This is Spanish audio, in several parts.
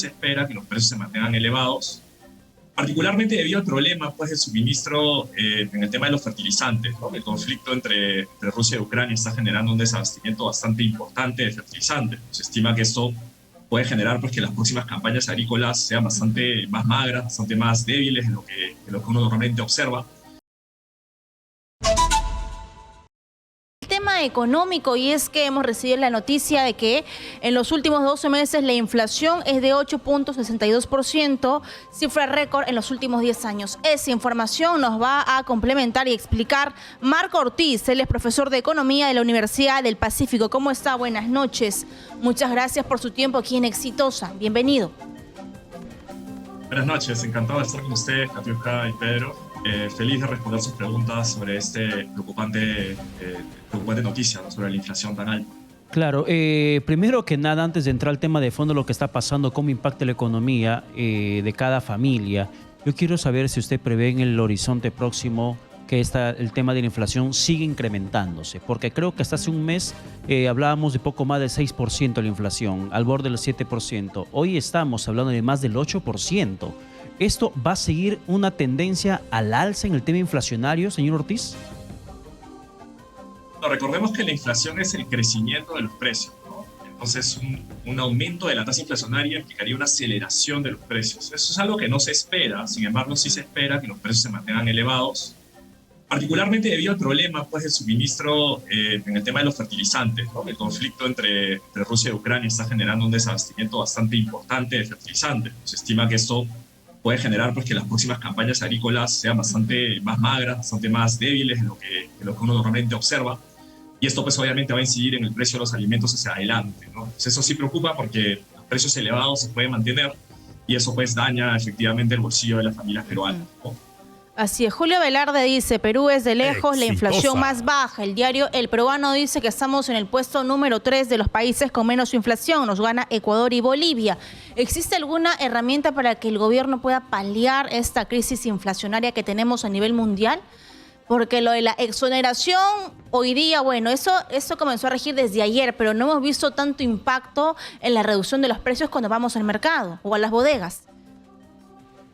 se espera que los precios se mantengan elevados, particularmente debido al problema pues, del suministro en el tema de los fertilizantes, ¿no? El conflicto entre Rusia y Ucrania está generando un desabastecimiento bastante importante de fertilizantes. Se estima que esto puede generar pues, que las próximas campañas agrícolas sean bastante más magras, bastante más débiles de lo que uno normalmente observa. Tema económico, y es que hemos recibido la noticia de que en los últimos 12 meses la inflación es de 8.62%, cifra récord en los últimos 10 años. Esa información nos va a complementar y explicar Marco Ortiz. Él es profesor de Economía de la Universidad del Pacífico. ¿Cómo está? Buenas noches. Muchas gracias por su tiempo aquí en Exitosa. Bienvenido. Buenas noches, encantado de estar con ustedes, Katiuska y Pedro. Feliz de responder sus preguntas sobre este preocupante noticia, ¿no?, sobre la inflación tan alta. Claro, primero que nada, antes de entrar al tema de fondo, lo que está pasando, cómo impacta la economía de cada familia, yo quiero saber si usted prevé en el horizonte próximo que el tema de la inflación sigue incrementándose, porque creo que hasta hace un mes hablábamos de poco más del 6% de la inflación, al borde del 7%. Hoy estamos hablando de más del 8%. ¿Esto va a seguir una tendencia al alza en el tema inflacionario, señor Ortiz? No, recordemos que la inflación es el crecimiento de los precios, ¿no? Entonces, un aumento de la tasa inflacionaria implicaría una aceleración de los precios. Eso es algo que no se espera, sin embargo, sí se espera que los precios se mantengan elevados, particularmente debido al problema pues, del suministro en el tema de los fertilizantes, ¿no? El conflicto entre Rusia y Ucrania está generando un desabastecimiento bastante importante de fertilizantes. Se estima que esto puede generar pues, que las próximas campañas agrícolas sean bastante más magras, bastante más débiles de lo que uno normalmente observa. Y esto pues obviamente va a incidir en el precio de los alimentos hacia adelante, ¿no? Entonces, eso sí preocupa porque los precios elevados se pueden mantener y eso pues daña efectivamente el bolsillo de las familias peruanas, ¿no? Así es. Julio Velarde dice, Perú es de lejos la inflación Exitosa. más baja. El diario El Peruano dice que estamos en el puesto número 3 de los países con menos inflación. Nos gana Ecuador y Bolivia. ¿Existe alguna herramienta para que el gobierno pueda paliar esta crisis inflacionaria que tenemos a nivel mundial? Porque lo de la exoneración hoy día, bueno, eso comenzó a regir desde ayer, pero no hemos visto tanto impacto en la reducción de los precios cuando vamos al mercado o a las bodegas.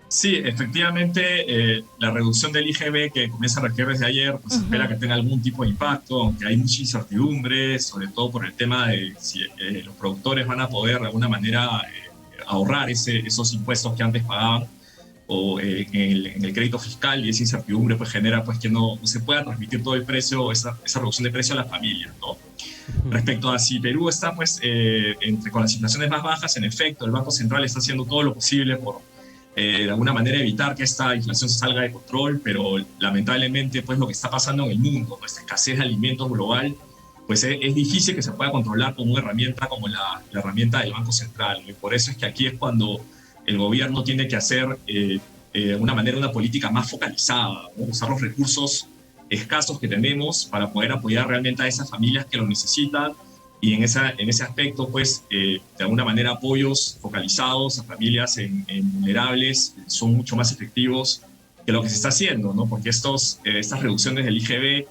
Sí, efectivamente, la reducción del IGB que comienza a regir desde ayer, pues se espera que tenga algún tipo de impacto, aunque hay mucha incertidumbre, sobre todo por el tema de si los productores van a poder de alguna manera ahorrar esos impuestos que antes pagaban o en el crédito fiscal, y esa incertidumbre pues genera pues, que no se pueda transmitir todo el precio, esa reducción de precio a las familias, ¿no? Respecto a si Perú está pues, con las inflaciones más bajas, en efecto, el Banco Central está haciendo todo lo posible por de alguna manera evitar que esta inflación se salga de control, pero lamentablemente pues lo que está pasando en el mundo, pues escasez de alimentos global, pues es difícil que se pueda controlar con una herramienta como la herramienta del Banco Central, ¿no? Y por eso es que aquí es cuando el gobierno tiene que hacer de alguna manera una política más focalizada, ¿no? Usar los recursos escasos que tenemos para poder apoyar realmente a esas familias que lo necesitan. Y en ese aspecto, pues, de alguna manera, apoyos focalizados a familias vulnerables son mucho más efectivos que lo que se está haciendo, ¿no? Porque estas reducciones del IGB,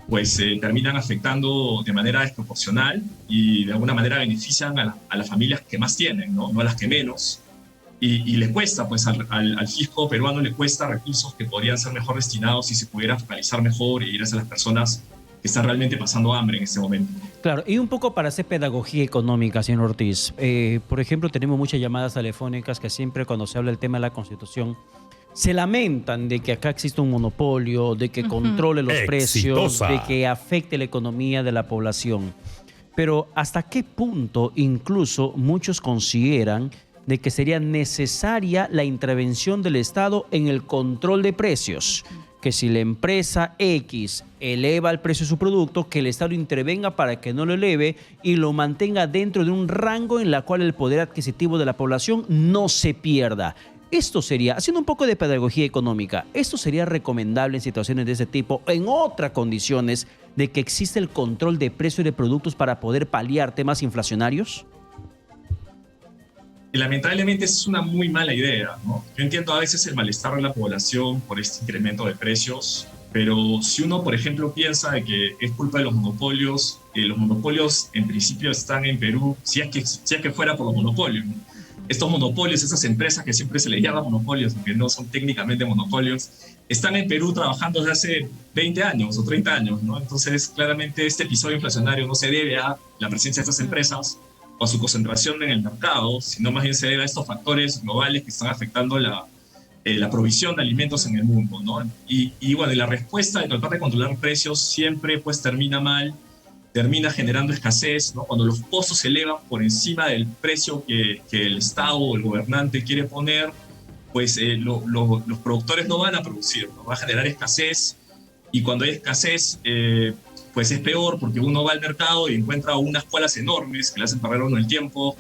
pues, terminan afectando de manera desproporcional y de alguna manera benefician a las familias que más tienen, ¿no? No a las que menos. Y le cuesta, pues, al fisco peruano le cuesta recursos que podrían ser mejor destinados si se pudiera focalizar mejor y ir hacia las personas que están realmente pasando hambre en este momento. Claro, y un poco para hacer pedagogía económica, señor Ortiz. Por ejemplo, tenemos muchas llamadas telefónicas que siempre cuando se habla del tema de la Constitución se lamentan de que acá existe un monopolio, de que controle los precios, de que afecte la economía de la población. Pero ¿hasta qué punto incluso muchos consideran de que sería necesaria la intervención del Estado en el control de precios? Que si la empresa X eleva el precio de su producto, que el Estado intervenga para que no lo eleve y lo mantenga dentro de un rango en la cual el poder adquisitivo de la población no se pierda. Esto sería, haciendo un poco de pedagogía económica, ¿esto sería recomendable en situaciones de ese tipo, en otras condiciones de que existe el control de precios de productos para poder paliar temas inflacionarios? Y lamentablemente es una muy mala idea, ¿no? Yo entiendo a veces el malestar de la población por este incremento de precios, pero si uno, por ejemplo, piensa de que es culpa de los monopolios en principio están en Perú, si es que fuera por los monopolios, ¿no? estos monopolios, esas empresas que siempre se les llama monopolios, aunque no son técnicamente monopolios, están en Perú trabajando desde hace 20 años o 30 años, ¿no? Entonces, claramente este episodio inflacionario no se debe a la presencia de estas empresas o a su concentración en el mercado, sino más bien se debe a estos factores globales que están afectando la provisión de alimentos en el mundo, ¿no? Y bueno, y la respuesta de tratar de controlar precios siempre pues termina mal, termina generando escasez, ¿no? Cuando los costos se elevan por encima del precio que el Estado o el gobernante quiere poner, pues los productores no van a producir, ¿no? Va a generar escasez, y cuando hay escasez, pues es peor porque uno va al mercado y encuentra unas colas enormes que le hacen perder a uno el tiempo,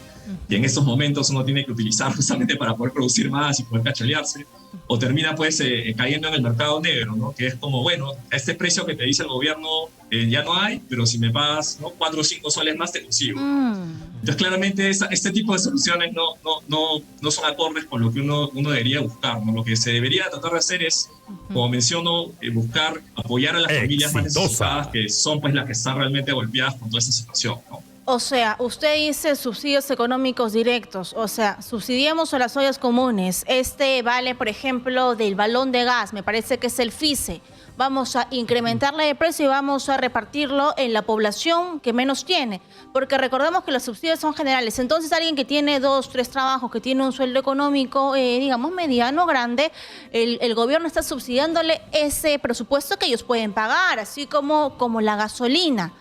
y en estos momentos uno tiene que utilizar justamente para poder producir más y poder cacholearse, o termina pues cayendo en el mercado negro, ¿no? Que es como, bueno, a este precio que te dice el gobierno ya no hay, pero si me pagas, ¿no?, 4 o 5 soles más te consigo. Entonces claramente este tipo de soluciones no son acordes con lo que uno debería buscar, ¿no? Lo que se debería tratar de hacer es, como menciono, buscar apoyar a las familias más necesitadas, que son pues las que están realmente golpeadas con toda esta situación, ¿no? O sea, usted dice subsidios económicos directos, o sea, subsidiamos a las ollas comunes. Este vale, por ejemplo, del balón de gas, me parece que es el FICE. Vamos a incrementarle de precio y vamos a repartirlo en la población que menos tiene. Porque recordemos que los subsidios son generales. Entonces, alguien que tiene 2, 3 trabajos, que tiene un sueldo económico, digamos, mediano, grande, el gobierno está subsidiándole ese presupuesto que ellos pueden pagar, así como la gasolina.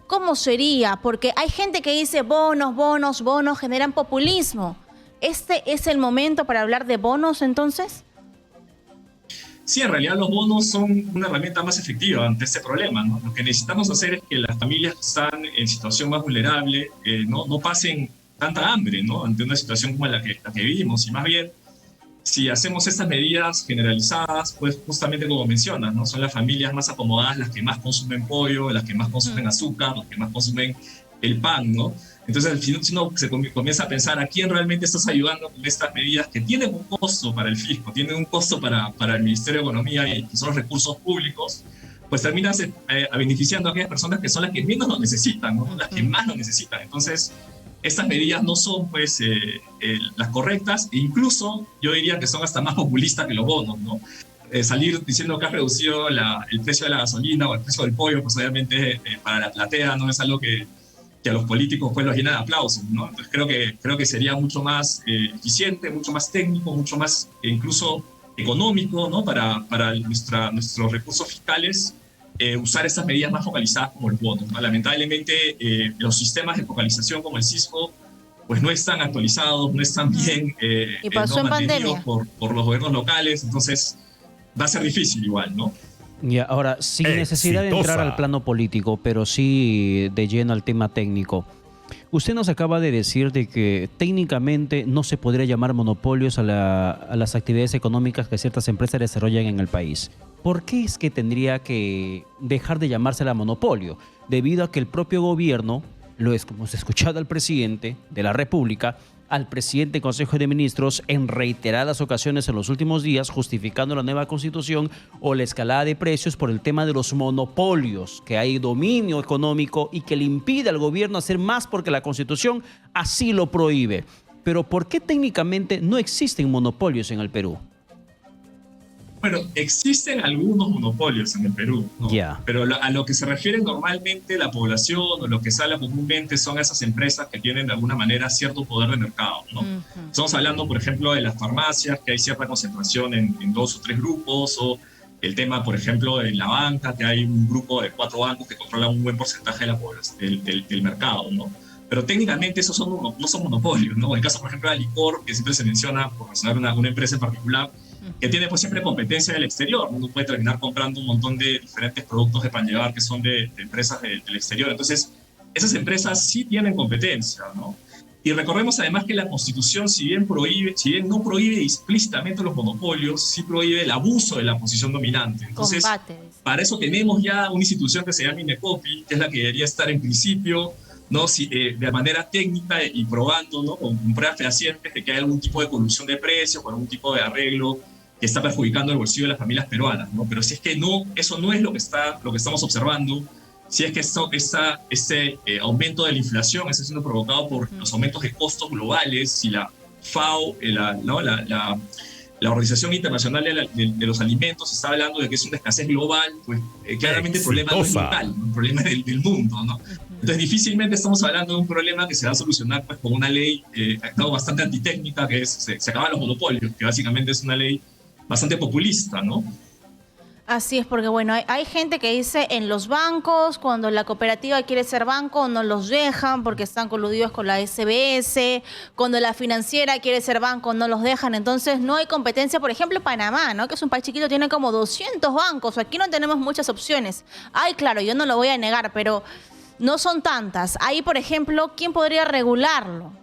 ¿Cómo sería? Porque hay gente que dice bonos, bonos, bonos, generan populismo. ¿Este es el momento para hablar de bonos, entonces? Sí, en realidad los bonos son una herramienta más efectiva ante este problema, ¿no? Lo que necesitamos hacer es que las familias que están en situación más vulnerable no pasen tanta hambre, ¿no?, ante una situación como la que vivimos, y más bien, si hacemos estas medidas generalizadas, pues justamente como mencionas, ¿no?, son las familias más acomodadas las que más consumen pollo, las que más consumen azúcar, las que más consumen el pan, ¿no? Entonces, si uno se comienza a pensar a quién realmente estás ayudando con estas medidas que tienen un costo para el fisco, tienen un costo para el Ministerio de Economía y que son los recursos públicos, pues terminas beneficiando a aquellas personas que son las que menos lo necesitan, ¿no?, las que más lo necesitan. Entonces, estas medidas no son pues las correctas, e incluso yo diría que son hasta más populistas que los bonos, ¿no? Salir diciendo que has reducido el precio de la gasolina o el precio del pollo, pues obviamente para la platea no es algo que a los políticos pues los llena de aplausos, ¿no? Entonces creo que sería mucho más eficiente, mucho más técnico, mucho más incluso económico, ¿no?, para nuestros recursos fiscales, usar estas medidas más focalizadas como el bono, ¿no? Lamentablemente los sistemas de focalización como el Sisco pues no están actualizados, no están bien y pasó en mantenidos pandemia por los gobiernos locales, entonces va a ser difícil igual, ¿no? Ya, ahora, sin necesidad de entrar al plano político, pero sí de lleno al tema técnico. Usted nos acaba de decir de que técnicamente no se podría llamar monopolios a las actividades económicas que ciertas empresas desarrollan en el país. ¿Por qué es que tendría que dejar de llamársela monopolio? Debido a que el propio gobierno, lo hemos escuchado al presidente de la República, al presidente del Consejo de Ministros en reiteradas ocasiones en los últimos días, justificando la nueva constitución o la escalada de precios por el tema de los monopolios, que hay dominio económico y que le impide al gobierno hacer más porque la constitución así lo prohíbe. Pero ¿por qué técnicamente no existen monopolios en el Perú? Bueno, existen algunos monopolios en el Perú, ¿no? Pero a lo que se refiere normalmente la población o lo que se habla comúnmente son esas empresas que tienen de alguna manera cierto poder de mercado, ¿no? Estamos hablando, por ejemplo, de las farmacias, que hay cierta concentración en 2 o 3 grupos, o el tema, por ejemplo, de la banca, que hay un grupo de 4 bancos que controlan un buen porcentaje de la población, del mercado, ¿no? Pero técnicamente esos no son monopolios, ¿no? En el caso, por ejemplo, de la licor, que siempre se menciona por mencionar una empresa en particular, que tiene pues siempre competencia del exterior. Uno puede terminar comprando un montón de diferentes productos de pan llevar que son de empresas del exterior. Entonces, esas empresas sí tienen competencia, ¿no? Y recordemos además que la Constitución, si bien no prohíbe explícitamente los monopolios, sí prohíbe el abuso de la posición dominante. Entonces, para eso tenemos ya una institución que se llama INECOPI, que es la que debería estar en principio, ¿no?, de manera técnica y probando, ¿no?, con pruebas fehacientes de que hay algún tipo de colusión de precios, con algún tipo de arreglo que está perjudicando el bolsillo de las familias peruanas, ¿no? Pero si es que eso no es lo que estamos observando, si es que este aumento de la inflación está siendo provocado por los aumentos de costos globales y la FAO, la Organización Internacional de los Alimentos, está hablando de que es una escasez global, pues claramente el problema no es local, el problema es del mundo, ¿no? Entonces difícilmente estamos hablando de un problema que se va a solucionar pues, con una ley bastante antitécnica, que es se acaban los monopolios, que básicamente es una ley bastante populista, ¿no? Así es, porque bueno, hay gente que dice en los bancos, cuando la cooperativa quiere ser banco, no los dejan porque están coludidos con la SBS, cuando la financiera quiere ser banco, no los dejan, entonces no hay competencia. Por ejemplo, Panamá, ¿no? Que es un país chiquito, tiene como 200 bancos, aquí no tenemos muchas opciones. Ay, claro, yo no lo voy a negar, pero no son tantas. Ahí, por ejemplo, ¿quién podría regularlo?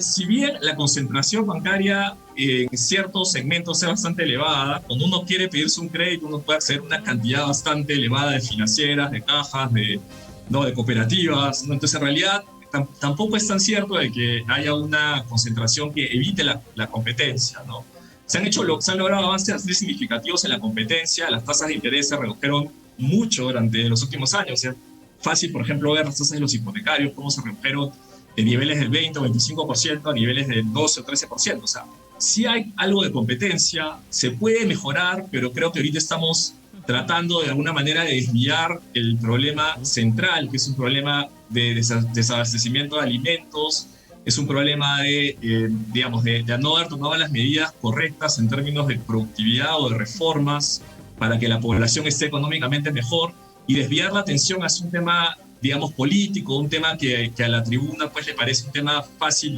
Si bien la concentración bancaria en ciertos segmentos es bastante elevada, cuando uno quiere pedirse un crédito, uno puede acceder a una cantidad bastante elevada de financieras, de cajas, de cooperativas, ¿no? Entonces, en realidad, tampoco es tan cierto de que haya una concentración que evite la competencia, ¿no? Se han logrado avances significativos en la competencia, las tasas de interés se redujeron mucho durante los últimos años. O sea, fácil, por ejemplo, ver las tasas de los hipotecarios, cómo se redujeron de niveles del 20 o 25% a niveles del 12 o 13%. O sea, sí hay algo de competencia, se puede mejorar, pero creo que ahorita estamos tratando de alguna manera de desviar el problema central, que es un problema de desabastecimiento de alimentos, es un problema de no haber tomado las medidas correctas en términos de productividad o de reformas para que la población esté económicamente mejor, y desviar la atención hacia un tema, digamos, político, un tema que a la tribuna pues le parece un tema fácil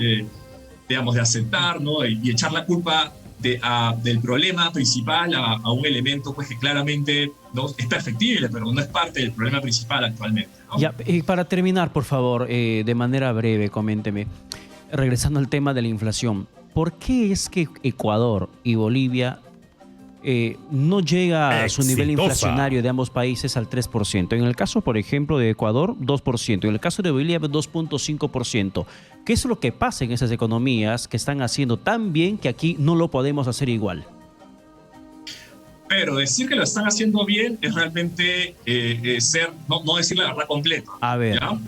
de aceptar, ¿no? Y echar la culpa del problema principal a un elemento pues que claramente no es perfectible, pero no es parte del problema principal actualmente, ¿no? Ya, para terminar, por favor, de manera breve, coménteme, regresando al tema de la inflación, ¿por qué es que Ecuador y Bolivia no llega a su nivel inflacionario de ambos países al 3%? En el caso, por ejemplo, de Ecuador, 2%. En el caso de Bolivia, 2.5%. ¿Qué es lo que pasa en esas economías que están haciendo tan bien que aquí no lo podemos hacer igual? Pero decir que lo están haciendo bien es realmente no decir la verdad completa. A ver. ¿Ya?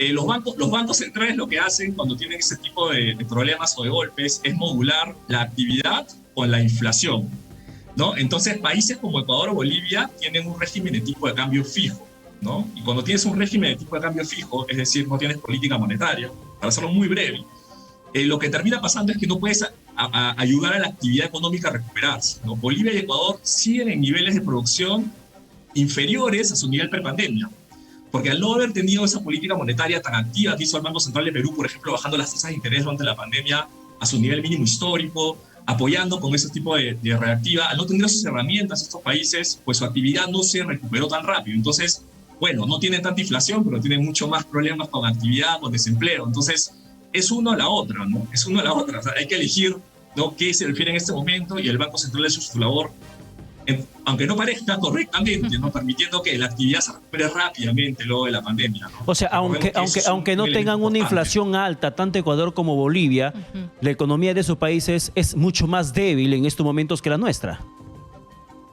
Los bancos centrales lo que hacen cuando tienen ese tipo de problemas o de golpes es modular la actividad con la inflación, ¿no? Entonces, países como Ecuador o Bolivia tienen un régimen de tipo de cambio fijo, ¿no? Y cuando tienes un régimen de tipo de cambio fijo, es decir, no tienes política monetaria, para hacerlo muy breve, lo que termina pasando es que no puedes ayudar a la actividad económica a recuperarse, ¿no? Bolivia y Ecuador siguen en niveles de producción inferiores a su nivel prepandemia, porque al no haber tenido esa política monetaria tan activa que hizo el Banco Central de Perú, por ejemplo, bajando las tasas de interés durante la pandemia a su nivel mínimo histórico, apoyando con ese tipo de reactiva, al no tener sus herramientas estos países, pues su actividad no se recuperó tan rápido. Entonces, bueno, no tienen tanta inflación, pero tienen mucho más problemas con actividad, con desempleo. Entonces, es uno a la otra, ¿no? Es uno a la otra. O sea, hay que elegir, ¿no?, qué se refiere en este momento, y el Banco Central hizo su labor, aunque no parezca correctamente, ¿no?, permitiendo que la actividad se recupere rápidamente luego de la pandemia, ¿no? O sea, aunque no tengan una inflación alta, tanto Ecuador como Bolivia, la economía de esos países es mucho más débil en estos momentos que la nuestra.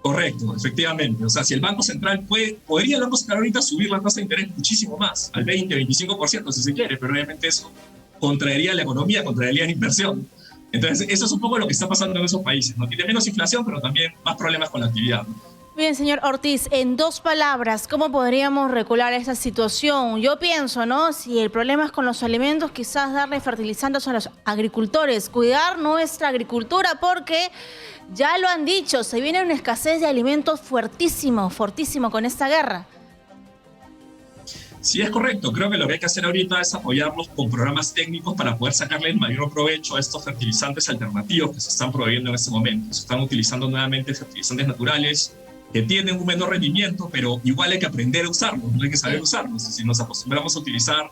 Correcto, efectivamente. O sea, si el Banco Central podría el Banco Central ahorita subir la tasa de interés muchísimo más, al 20-25% si se quiere, pero obviamente eso contraería la economía, contraería la inversión. Entonces, eso es un poco lo que está pasando en esos países, ¿no? Tiene menos inflación, pero también más problemas con la actividad, ¿no? Bien, señor Ortiz, en 2 palabras, ¿cómo podríamos regular esa situación? Yo pienso, ¿no? Si el problema es con los alimentos, quizás darle fertilizantes a los agricultores, cuidar nuestra agricultura, porque ya lo han dicho, se viene una escasez de alimentos fuertísimo, fortísimo con esta guerra. Sí, es correcto. Creo que lo que hay que hacer ahorita es apoyarlos con programas técnicos para poder sacarle el mayor provecho a estos fertilizantes alternativos que se están proveyendo en este momento. Se están utilizando nuevamente fertilizantes naturales que tienen un menor rendimiento, pero igual hay que aprender a usarlos, no hay que saber usarlos. Si nos acostumbramos a utilizar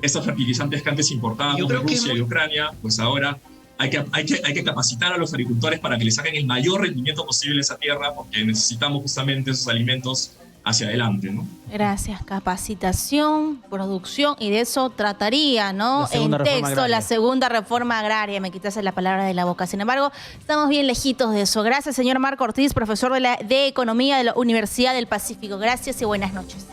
estos fertilizantes que antes importábamos de Rusia y de Ucrania, pues ahora hay que capacitar a los agricultores para que les saquen el mayor rendimiento posible a esa tierra, porque necesitamos justamente esos alimentos hacia adelante, ¿no? Gracias. Capacitación, producción, y de eso trataría, ¿no? En texto, agraria. La segunda reforma agraria. Me quitaste la palabra de la boca. Sin embargo, estamos bien lejitos de eso. Gracias, señor Marco Ortiz, profesor de Economía de la Universidad del Pacífico. Gracias y buenas noches.